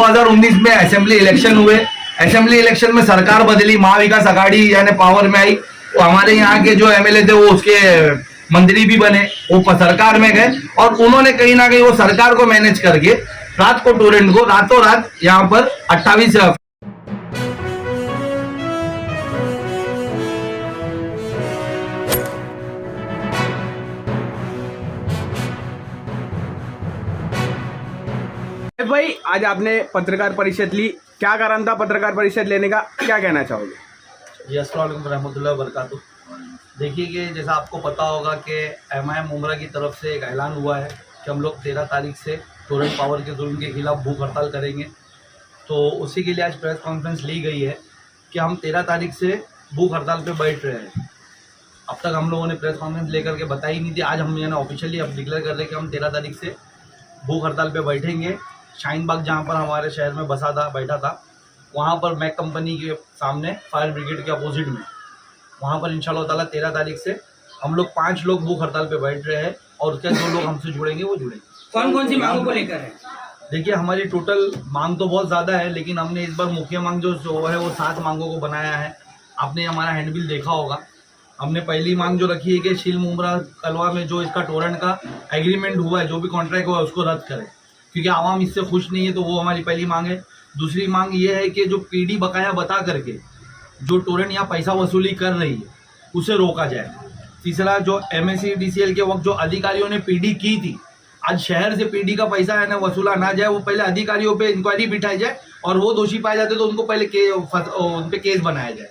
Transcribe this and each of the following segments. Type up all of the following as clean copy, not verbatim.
2019 में assembly election हुए। Assembly election में सरकार बदली, महाविकास आघाड़ी यानी पावर में आई। तो हमारे यहाँ के जो एमएलए थे वो उसके मंत्री भी बने, वो सरकार में गए और उन्होंने कहीं ना कहीं वो सरकार को मैनेज करके रात को टोरेंट को रातों रात यहाँ पर 28 भाई आज आपने पत्रकार परिषद ली, क्या कारण था पत्रकार परिषद लेने का, क्या कहना चाहोगे? जी अस्सलाम वालेकुम रहमतुल्लाहि व बरकातुहू। देखिए कि जैसा आपको पता होगा कि एमआईएम उमरा की तरफ से एक ऐलान हुआ है कि हम लोग 13 तारीख से टोरेंट पावर के जुल्म के खिलाफ भूख हड़ताल करेंगे। तो उसी के लिए आज प्रेस कॉन्फ्रेंस ली गई है कि हम 13 तारीख से भूख हड़ताल पे बैठ रहे हैं। अब तक हम लोगों ने प्रेस कॉन्फ्रेंस लेकर के बताई नहीं थी। आज हम यानी ऑफिशियली अब डिक्लेयर कर रहे हैं कि हम 13 तारीख से भूख हड़ताल पे बैठेंगे। शाहीन बाग जहाँ पर हमारे शहर में बैठा था वहाँ पर मैक कंपनी के सामने फायर ब्रिगेड के अपोजिट में, वहाँ पर इंशाल्लाह ताला 13 तारीख से हम लोग 5 लोग भूख हड़ताल पे बैठ रहे हैं और उसके 2 लोग हमसे जुड़ेंगे, वो जुड़ेंगे। कौन कौन सी मांगों को लेकर है? देखिए हमारी टोटल मांग तो बहुत ज़्यादा है, लेकिन हमने इस बार मुख्य मांग जो है वो 7 मांगों को बनाया है। आपने हमारा हैंडबिल देखा होगा। हमने पहली मांग जो रखी है कि शील मुमरा कलवा में जो इसका टोरेंट का एग्रीमेंट हुआ है, जो भी कॉन्ट्रैक्ट हुआ है उसको रद्द करें, क्योंकि आवाम इससे खुश नहीं है। तो वो हमारी पहली मांग है। दूसरी मांग ये है कि जो पीडी बकाया बता करके जो टोरेंट यहाँ पैसा वसूली कर रही है उसे रोका जाए। तीसरा, जो MSEDCL के वक्त जो अधिकारियों ने पीडी की थी, आज शहर से पीडी का पैसा है ना वसूला ना जाए, वो पहले अधिकारियों पे इंक्वायरी बिठाई जाए और वो दोषी पाए जाते तो उनको पहले उन पे केस बनाया जाए।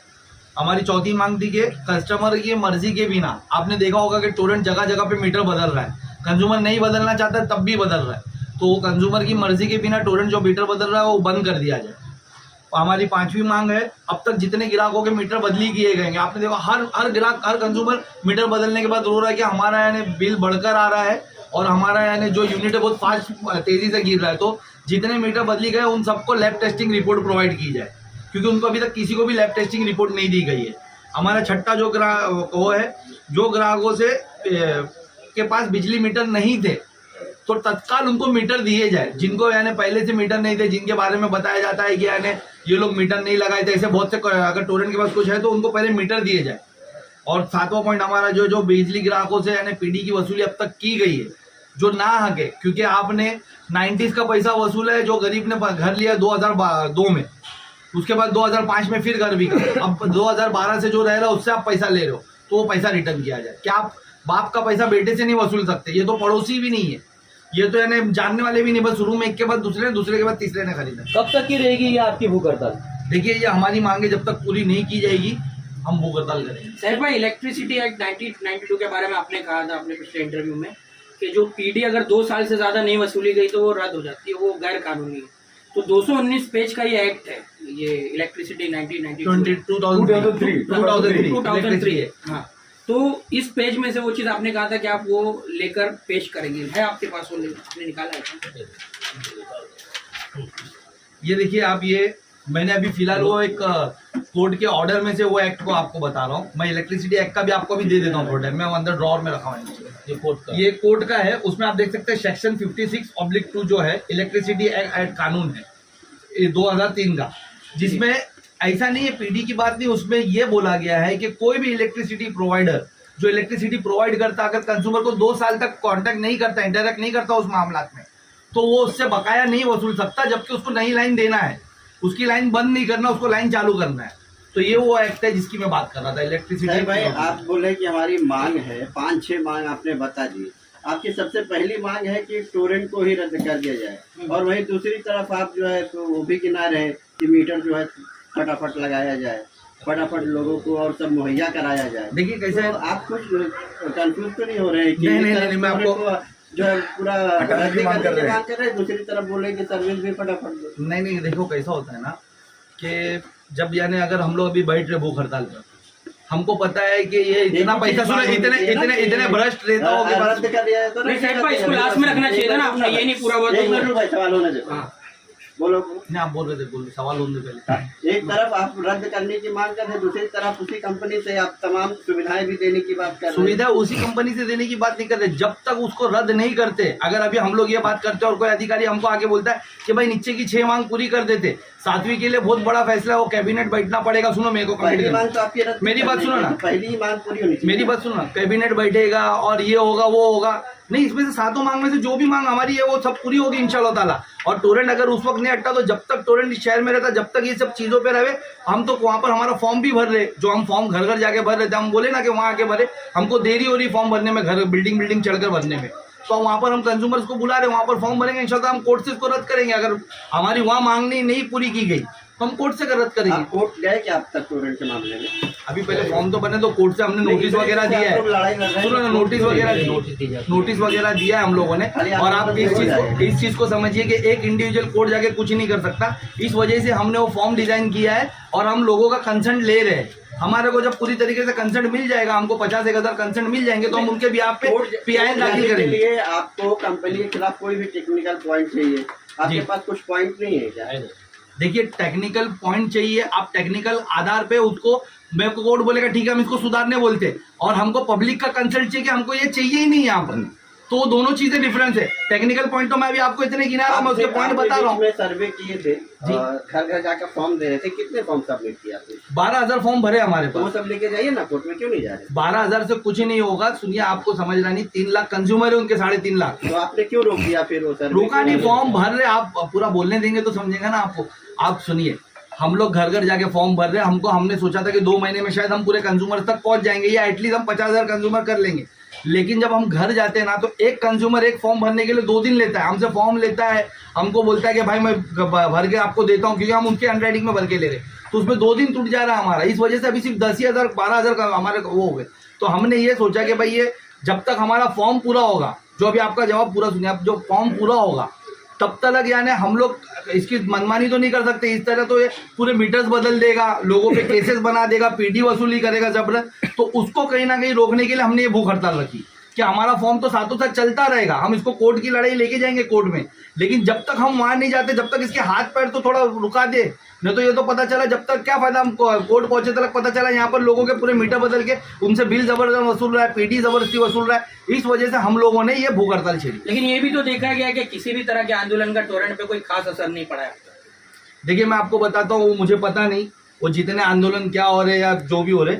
हमारी चौथी मांग थी कि कस्टमर की मर्जी के बिना, आपने देखा होगा कि टोरेंट जगह जगह पे मीटर बदल रहा है, कंज्यूमर नहीं बदलना चाहता तब भी बदल रहा है, तो कंज्यूमर की मर्जी के बिना टोरेंट जो मीटर बदल रहा है वो बंद कर दिया जाए। हमारी 5वीं मांग है, अब तक जितने ग्राहकों के मीटर बदली किए गए, आपने देखा हर ग्राहक हर कंज्यूमर मीटर बदलने के बाद रो रहा है कि हमारा यानी बिल बढ़कर आ रहा है और हमारा यानी जो यूनिट है बहुत फास्ट तेजी से गिर रहा है। तो जितने मीटर बदली गए उन सबको लैब टेस्टिंग रिपोर्ट प्रोवाइड की जाए, क्योंकि उनको अभी तक किसी को भी लैब टेस्टिंग रिपोर्ट नहीं दी गई है। हमारा छठा जो वो है, जो ग्राहकों से के पास बिजली मीटर नहीं थे तो तत्काल उनको मीटर दिए जाए। जिनको यानी पहले से मीटर नहीं थे, जिनके बारे में बताया जाता है कि यानी ये लोग मीटर नहीं लगाए थे, ऐसे बहुत से अगर टोरेंट के पास कुछ है तो उनको पहले मीटर दिए जाए। और 7वां पॉइंट हमारा जो बिजली ग्राहकों से यानी पीडी की वसूली अब तक की गई है जो ना हके, क्योंकि आपने 90s का पैसा वसूला है। जो गरीब ने घर लिया 2002 में, उसके बाद 2005 में फिर घर भी कर, अब 2012 से जो रह रहा है उससे आप पैसा ले रहे हो, तो वो पैसा रिटर्न किया जाए। क्या आप बाप का पैसा बेटे से नहीं वसूल सकते? ये तो पड़ोसी भी नहीं है, ये तो यानी जानने वाले भी नहीं, बस रूम एक के बाद दूसरे, दूसरे के बाद तीसरे ने खरीदा। कब तक की रहेगी ये आपकी भूख हड़ताल? देखिए ये हमारी मांगे जब तक पूरी नहीं की जाएगी हम भूख हड़ताल करेंगे। सर भाई, इलेक्ट्रिसिटी एक्ट 1992 के बारे में आपने कहा था अपने पिछले इंटरव्यू में कि जो पीडी अगर 2 साल से ज्यादा नहीं वसूली गई तो वो रद्द हो जाती है, वो गैर कानूनी है। तो 219 पेज का ये एक्ट है, ये इलेक्ट्रिसिटी 2003 है। हाँ, तो इस पेज में से वो चीज आपने कहा था कि आप वो लेकर पेश करेंगे, है आपके पास? वो आपने निकाला है? ये देखिए आप, ये मैंने अभी फिलहाल वो एक कोर्ट के ऑर्डर में से वो एक्ट को आपको बता रहा हूँ। मैं इलेक्ट्रिसिटी एक्ट का भी आपको भी दे देता हूँ थोड़ा टाइम में, अंदर ड्रॉर में रखा हुआ है। ये कोर्ट का है, उसमें आप देख सकते हैं सेक्शन 56/2 जो है इलेक्ट्रिसिटी एक्ट कानून है 2003 का, जिसमें ऐसा नहीं है पीडी की बात नहीं, उसमें यह बोला गया है कि कोई भी इलेक्ट्रिसिटी प्रोवाइडर जो इलेक्ट्रिसिटी प्रोवाइड करता, अगर कंज्यूमर को 2 साल तक कांटेक्ट नहीं करता, इंटरेक्ट नहीं करता उस मामला में, तो वो उससे बकाया नहीं वसूल सकता, जबकि उसको नई लाइन देना है, उसकी लाइन बंद नहीं करना, उसको लाइन चालू करना है। तो ये वो एक्ट है जिसकी मैं बात कर रहा था, इलेक्ट्रिसिटी। भाई आप बोले कि हमारी मांग है, 5-6 मांग आपने बता दी। आपकी सबसे पहली मांग है कि टोरेंट को ही रद्द कर दिया जाए, और वहीं दूसरी तरफ आप जो है तो वो भी गिना रहे कि मीटर जो है फटाफट लगाया जाए, फटाफट लोगों को और सब मुहैया कराया जाए। देखिए कैसे तो आप कुछ कंफ्यूज तो नहीं हो रहे हैं कि नहीं, मैं आपको जो है पूरा मांग कर रहे हैं, दूसरी तरफ बोले कि सर्विस भी फटाफट दो। नहीं, देखो कैसा होता है ना कि जब यानी अगर हम लोग अभी बैठ रहे भूख हड़ताल पर, हमको पता है कि ये इतना पैसा सुना, इतने भ्रष्ट रहता हो कि रद्द कर दिया है तो इसको लास्ट में रखना चाहिए था ना आपने, ये नहीं पूरा हुआ तो सवाल होने दो। बोलो। नहीं आप बोल रहे थे, बोल सवाल होने पहले। एक तरफ आप रद्द करने की मांग कर रहे हैं, दूसरी तरफ उसी कंपनी से आप तमाम सुविधाएं भी देने की बात कर रहे हैं। सुविधा उसी कंपनी से देने की बात नहीं कर रहे, जब तक उसको रद्द नहीं करते। अगर अभी हम लोग ये बात करते हैं और कोई अधिकारी हमको आगे बोलता है कि भाई नीचे की 6 मांग पूरी कर देते, 7वीं के लिए बहुत बड़ा फैसला है, वो कैबिनेट बैठना पड़ेगा। सुनो मेरे को, पहली मांग तो आपकी रद्द मेरी बात सुनो ना, पहली मांग पूरी होनी चाहिए। मेरी बात सुनो ना, कैबिनेट बैठेगा और ये होगा वो होगा, नहीं इसमें से 7 मांग में से जो भी मांग हमारी है वो सब पूरी होगी इंशाल्लाह ताला। और टोरेंट अगर उस वक्त नहीं हटता तो जब तक टोरेंट इस शहर में रहता, जब तक ये सब चीजों पे रहे, हम तो वहां पर हमारा फॉर्म भी भर रहे, जो हम फॉर्म घर घर जाके भर रहे थे, हम बोले ना कि वहां आके भरे, हमको देरी हो रही फॉर्म भरने में, घर बिल्डिंग चढ़कर भरने में, तो वहां पर हम कंज्यूमर्स को बुला रहे, वहां पर फॉर्म भरेंगे इंशाल्लाह। हम कोर्ट से इसको रद्द करेंगे। अगर हमारी वहां मांग नहीं पूरी की गई तो हम कोर्ट से रद्द करेंगे। आप कोर्ट गए क्या अब तक टोरेंट के मामले में? अभी पहले फॉर्म तो बने, तो कोर्ट से हमने नोटिस वगैरह दिया है, सुनो ना, नोटिस वगैरह दिया है हम लोगों ने। और आप इस चीज को समझिए कि एक इंडिविजुअल कोर्ट जाके कुछ नहीं कर सकता। इस वजह से हमने वो फॉर्म डिजाइन किया है और हम लोगों का कंसेंट ले रहे हैं। हमारे को जब पूरी तरीके से कंसेंट मिल जाएगा, हमको 50-1000 कंसेंट मिल जाएंगे, तो हम उनके भी आप पे PI दाखिल करेंगे। आपको कंपनी के खिलाफ कोई भी टेक्निकल पॉइंट चाहिए, आपके पास कुछ पॉइंट नहीं है क्या? देखिए टेक्निकल पॉइंट चाहिए, आप टेक्निकल आधार पे उसको, मेरे को कोर्ट बोलेगा ठीक है हम इसको सुधारने बोलते, और हमको पब्लिक का कंसल्ट चाहिए कि हमको ये चाहिए ही नहीं यहाँ पर, तो दोनों चीजें डिफरेंस है। टेक्निकल पॉइंट तो मैं अभी आपको इतने गिना रहा हूँ, मैं उसके पॉइंट बता रहा हूँ। सर्वे किए थे, घर घर जाकर फॉर्म दे रहे थे, कितने फॉर्म सबमिट किया आपने? 12,000 फॉर्म भरे हमारे तो वो पास। सब लेके जाइए ना, कोर्ट में क्यों नहीं जा रहे? 12,000 से कुछ नहीं होगा, सुनिए आपको समझना नहीं, 3 लाख कंज्यूमर है, उनके 3.5 लाख। तो आपने क्यों रोक दिया फिर वो सर्वे? रोका नहीं, फॉर्म भर रहे, आप पूरा बोलने देंगे तो समझेगा ना आपको। आप सुनिए, हम लोग घर घर जाके फॉर्म भर रहे हैं, हमने सोचा था कि 2 महीने में शायद हम पूरे कंज्यूमर तक पहुंच जाएंगे, या एटलीस्ट हम 50,000 कंज्यूमर कर लेंगे। लेकिन जब हम घर जाते हैं ना, तो एक कंज्यूमर एक फॉर्म भरने के लिए 2 दिन लेता है, हमसे फॉर्म लेता है, हमको बोलता है कि भाई मैं भर के आपको देता हूँ, क्योंकि हम उनके हैंडराइटिंग में भर के ले रहे, तो उसमें 2 दिन टूट जा रहा है हमारा। इस वजह से अभी सिर्फ 10,000 12,000 का हमारे वो हो गए। तो हमने ये सोचा कि भाई ये जब तक हमारा फॉर्म पूरा होगा, जो अभी आपका जवाब पूरा सुनिए, आप जो फॉर्म पूरा होगा तब तक यानी हम लोग इसकी मनमानी तो नहीं कर सकते। इस तरह तो ये पूरे मीटर्स बदल देगा, लोगों पे केसेस बना देगा, PD वसूली करेगा जबरदस्त, तो उसको कहीं ना कहीं रोकने के लिए हमने ये भूख हड़ताल रखी कि हमारा फॉर्म तो साथों साथ चलता रहेगा, हम इसको कोर्ट की लड़ाई लेके जाएंगे कोर्ट में, लेकिन जब तक हम वहां नहीं जाते, जब तक इसके हाथ पैर तो थोड़ा रुका दे, नहीं तो ये तो पता चला जब तक क्या फायदा, हम कोर्ट पहुंचे तक पता चला यहाँ पर लोगों के पूरे मीटर बदल के उनसे बिल जबरदस्त वसूल रहा है, PD जबरदस्ती वसूल रहा है। इस वजह से हम लोगों ने ये भूख हड़ताल छेड़ी। लेकिन ये भी तो देखा गया कि किसी भी तरह के आंदोलन का टोरेंट पे कोई खास असर नहीं पड़ा है। देखिए मैं आपको बताता हूँ, मुझे पता नहीं वो जितने आंदोलन क्या हो रहे या जो भी हो रहे,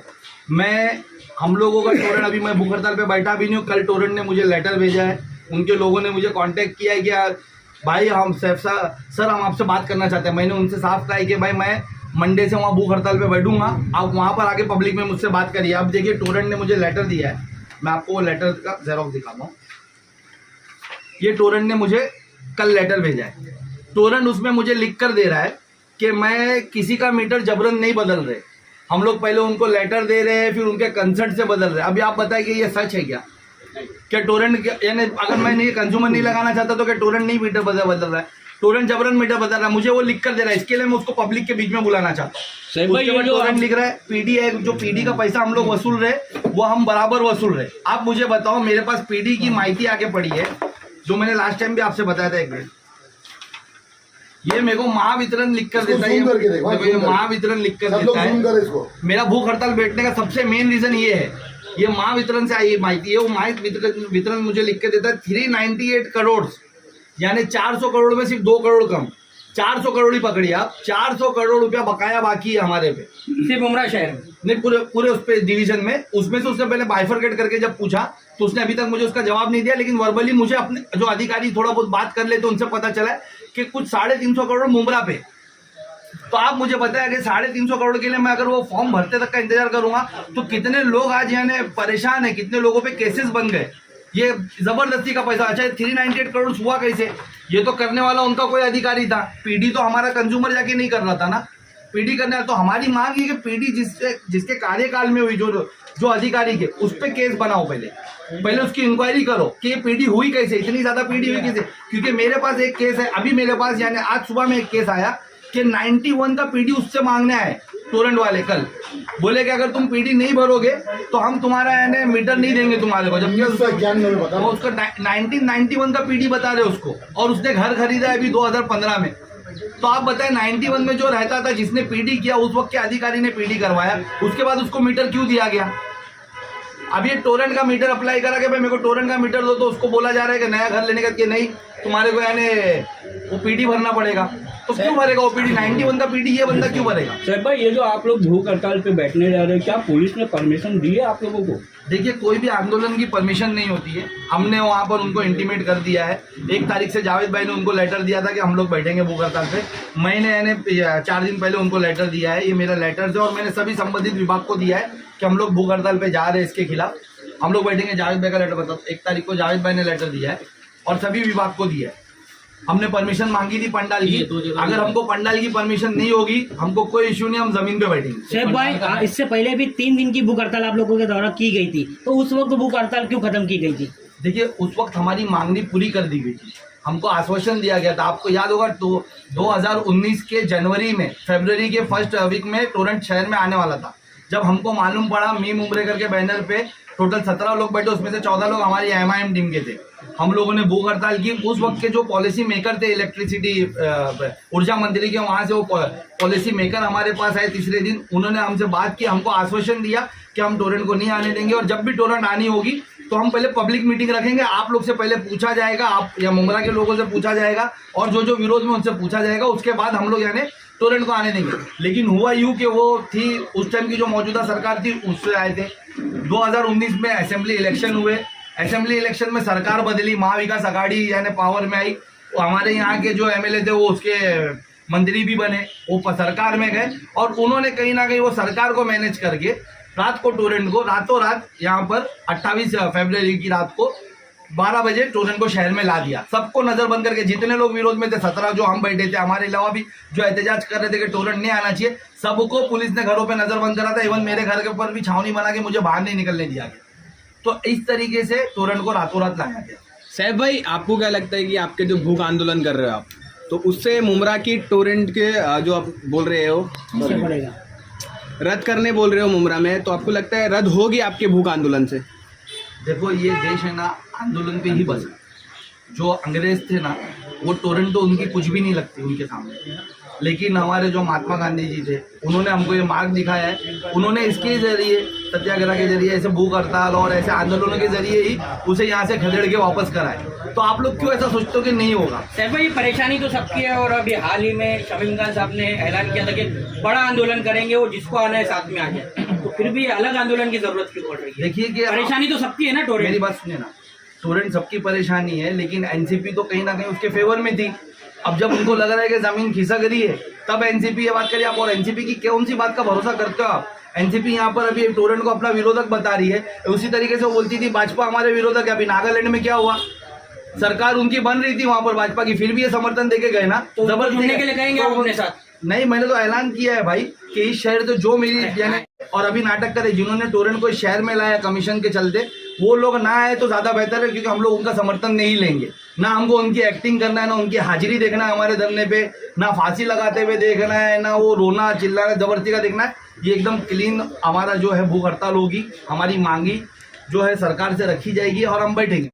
हम लोगों का टोरेंट, अभी मैं भूख हड़ताल पे बैठा भी नहीं हूँ। कल टोरेंट ने मुझे लेटर भेजा है, उनके लोगों ने मुझे कांटेक्ट किया है कि भाई हम सर हम आपसे बात करना चाहते हैं। मैंने उनसे साफ कहा है कि भाई मैं मंडे से वहाँ भूख हड़ताल पे बैठूंगा, आप वहाँ पर आके पब्लिक में मुझसे बात करिए। अब देखिए टोरेंट ने मुझे लेटर दिया है, मैं आपको वो लेटर का जेरॉक्स दिखाता हूँ। ये टोरेंट ने मुझे कल लेटर भेजा है। टोरेंट उसमें मुझे लिख कर दे रहा है कि मैं किसी का मीटर जबरन नहीं बदल रहे, हम लोग पहले उनको लेटर दे रहे हैं, फिर उनके कंसर्ट से बदल रहे हैं। अभी आप बताएं कि ये सच है क्या टोरेंट, यानी अगर मैं नहीं कंज्यूमर नहीं लगाना चाहता तो क्या टोरेंट नहीं मीटर बदल रहा है? टोरेंट जबरन मीटर बदल रहा है, मुझे वो लिख कर दे रहा है। इसके लिए मैं उसको पब्लिक के बीच में बुलाना चाहता हूँ। उसके बाद टोरेंट लिख रहा है PD है, जो PD का पैसा हम लोग वसूल रहे वो हम बराबर वसूल रहे। आप मुझे बताओ, मेरे पास PD की माहिती आगे पड़ी है, जो मैंने लास्ट टाइम भी आपसे बताया था। एक मिनट, ये मेरे को महावितरण लिख कर देता है, महावितरण लिख कर देता है। मेरा भूख हड़ताल बैठने का सबसे मेन रीजन ये है, ये महावितरण से आई माहिती है। वो महावितरण मुझे लिख के देता है 398 करोड़, यानी 400 करोड़ में सिर्फ 2 करोड़ कम, 400 करोड़ ही पकड़िए आप, 400 करोड़ रुपया बकाया बाकी है हमारे पे, सिर्फ उमरा शहर में नहीं, पूरे उस पे डिवीजन में। उसमें से उसने पहले बाइफरकेट करके जब पूछा तो उसने अभी तक मुझे उसका जवाब नहीं दिया, लेकिन वर्बली मुझे अपने जो अधिकारी थोड़ा बहुत बात कर लेते उनसे पता चला कि कुछ 350 करोड़ मुमरा पे। तो आप मुझे बताया कि 350 करोड़ के लिए मैं अगर वो फॉर्म भरते तक का इंतजार करूंगा तो कितने लोग आज यानी परेशान है, कितने लोगों पे केसेस बन गए। ये जबरदस्ती का पैसा। अच्छा 398 करोड़ हुआ कैसे? ये तो करने वाला उनका कोई अधिकारी था, PD तो हमारा कंज्यूमर जाके नहीं कर रहा था ना, PD करने। तो हमारी मांग है कि PD जिसके कार्यकाल में हुई, जो अधिकारी के, उस पर केस बनाओ, पहले उसकी इंक्वायरी करो कि ये PD हुई कैसे, इतनी ज्यादा PD हुई कैसे। क्योंकि मेरे पास एक केस है, अभी मेरे पास यानी आज सुबह में एक केस आया कि 91 का PD उससे मांगने आए टोरेंट वाले। कल बोले कि अगर तुम PD नहीं भरोगे तो हम तुम्हारा यानी मीटर नहीं देंगे तुम्हारे को, जबकि उसका 1991 का PD बता रहे उसको, और उसने घर खरीदा है अभी 2015 में। तो आप बताएं 91 में जो रहता था, जिसने पीडी किया, उस वक्त के अधिकारी ने पीडी करवाया, उसके बाद उसको मीटर क्यों दिया गया? अब ये टोरेंट का मीटर अप्लाई करा के भाई मेरे को टोरेंट का मीटर दो, तो उसको बोला जा रहा है कि नया घर लेने का कि नहीं तुम्हारे को यानी वो पीडी भरना पड़ेगा। तो क्यों भरेगा वो पीडी? 91 का पीडी ये बंदा क्यों भरेगा? सर भाई, ये जो आप लोग भूख हड़ताल पे बैठने जा रहे हैं, क्या पुलिस ने परमिशन दी है आप लोगों को? देखिए, कोई भी आंदोलन की परमिशन नहीं होती है। हमने वहाँ पर उनको इंटीमेट कर दिया है। 1 तारीख से जावेद भाई ने उनको लेटर दिया था कि हम लोग बैठेंगे भूख हड़ताल पे। मैंने यानी 4 दिन पहले उनको लेटर दिया है, ये मेरा लेटर है, और मैंने सभी संबंधित विभाग को दिया है कि हम लोग भूख हड़ताल पे जा रहे हैं, इसके खिलाफ हम लोग बैठेंगे। जावेद भाई का लेटर बताओ, 1 तारीख को जावेद भाई ने लेटर दिया है और सभी विभाग को दिया है। हमने परमिशन मांगी थी पंडाल की, अगर हमको पंडाल की परमिशन नहीं होगी, हमको कोई इश्यू नहीं, हम जमीन पे बैठेंगे। शेख भाई, इससे पहले भी 3 दिन की भूख हड़ताल आप लोगों के द्वारा की गई थी, तो उस वक्त भूख हड़ताल क्यों खत्म की गई थी? देखिए, उस वक्त हमारी मांगनी पूरी कर दी गई थी, हमको आश्वासन दिया गया था। आपको याद होगा तो 2019 के जनवरी में, फरवरी के फर्स्ट वीक में टोरेंट शहर में आने वाला था। जब हमको मालूम पड़ा, मीम उम्रेकर के बैनर पे टोटल 17 लोग बैठे, उसमें से 14 लोग हमारी MIM टीम के थे। हम लोगों ने भूख हड़ताल की। उस वक्त के जो पॉलिसी मेकर थे, इलेक्ट्रिसिटी ऊर्जा मंत्री के, वहां से वो पॉलिसी मेकर हमारे पास आए तीसरे दिन। उन्होंने हमसे बात की, हमको आश्वासन दिया कि हम टोरेंट को नहीं आने देंगे, और जब भी टोरेंट आनी होगी तो हम पहले पब्लिक मीटिंग रखेंगे, आप लोग से पहले पूछा जाएगा, आप या मुमरा के लोगों से पूछा जाएगा, और जो जो विरोध में उनसे पूछा जाएगा, उसके बाद हम लोग यानी टोरेंट को आने देंगे। लेकिन हुआ यूं कि वो थी उस टाइम की जो मौजूदा सरकार थी, उससे आए थे। 2019 में असेंबली इलेक्शन हुए, असेंबली इलेक्शन में सरकार बदली, महाविकास आघाड़ी यानी पावर में आई। तो हमारे यहाँ के जो MLA थे वो उसके मंत्री भी बने, वो सरकार में गए, और उन्होंने कहीं ना कहीं वो सरकार को मैनेज करके रात को टोरेंट को रातों रात यहाँ पर 28 फरवरी की रात को 12 बजे टोरेंट को शहर में ला दिया। सबको नजरबंद करके, जितने लोग विरोध में थे, 17 जो हम बैठे थे, हमारे अलावा भी जो एहतजाज कर रहे थे कि टोरेंट नहीं आना चाहिए, सबको पुलिस ने घरों पे नजरबंद करा था। इवन मेरे घर के ऊपर भी छावनी बना के मुझे बाहर नहीं निकलने दिया गया। तो इस तरीके से टोरेंट को रातों रात लाया गया। सैफ भाई, आपको क्या लगता है कि आपके जो भूख आंदोलन कर रहे हो आप, तो उससे मुमरा की टोरेंट के जो आप बोल रहे हो पड़ेगा रद्द करने बोल रहे हो मुमरा में, तो आपको लगता है रद्द होगी आपके भूख आंदोलन से? देखो, ये देश है ना, आंदोलन पे ही बसा। जो अंग्रेज थे ना, वो टोरेंट तो उनकी कुछ भी नहीं लगती उनके सामने। लेकिन हमारे जो महात्मा गांधी जी थे, उन्होंने हमको ये मार्ग दिखाया है। उन्होंने इसके जरिए, सत्याग्रह के जरिए, ऐसे भूख हड़ताल और ऐसे आंदोलनों के जरिए ही उसे यहाँ से खदेड़ के वापस कराए। तो आप लोग क्यों ऐसा सोचते हो कि नहीं होगा? सर भाई, परेशानी तो सबकी है, और अभी हाल ही में शमीम खान साहब ने ऐलान किया था कि बड़ा आंदोलन करेंगे, वो जिसको आना है साथ में आ जाए। तो फिर भी अलग आंदोलन की जरूरत क्यों पड़ रही है? देखिए कि परेशानी तो सबकी है ना टोरेंट। मेरी बात सुनिए ना, टोरेंट सबकी परेशानी है, लेकिन एनसीपी तो कहीं ना कहीं उसके फेवर में थी। अब जब उनको लग रहा है कि जमीन खिसक रही है, तब एनसीपी ये बात करिए आप। और एनसीपी की कौन सी बात का भरोसा करते हो आप? एनसीपी यहाँ पर अभी टोरेंट को अपना विरोधक बता रही है। उसी तरीके से वो बोलती थी भाजपा हमारे विरोधक है। अभी नागालैंड में क्या हुआ, सरकार उनकी बन रही थी वहां पर भाजपा की, फिर भी ये समर्थन देके गए ना। तो जबरदस्ती जुड़ने के लिए कहेंगे आप अपने साथ? नहीं, मैंने तो ऐलान किया है भाई कि इस शहर तो जो मेरी यानी, और अभी नाटक करे जिन्होंने टोरेंट को इस शहर में लाया कमीशन के चलते, वो लोग ना आए तो ज्यादा बेहतर है, क्योंकि हम लोग उनका समर्थन नहीं लेंगे। ना हमको उनकी एक्टिंग करना है, ना उनकी हाजिरी देखना है हमारे धरने पे, ना फांसी लगाते हुए देखना है, ना वो रोना चिल्लाना जबरदस्ती का देखना है। ये एकदम क्लीन हमारा जो है भूख हड़ताल होगी, हमारी मांगी जो है सरकार से रखी जाएगी और हम बैठेंगे।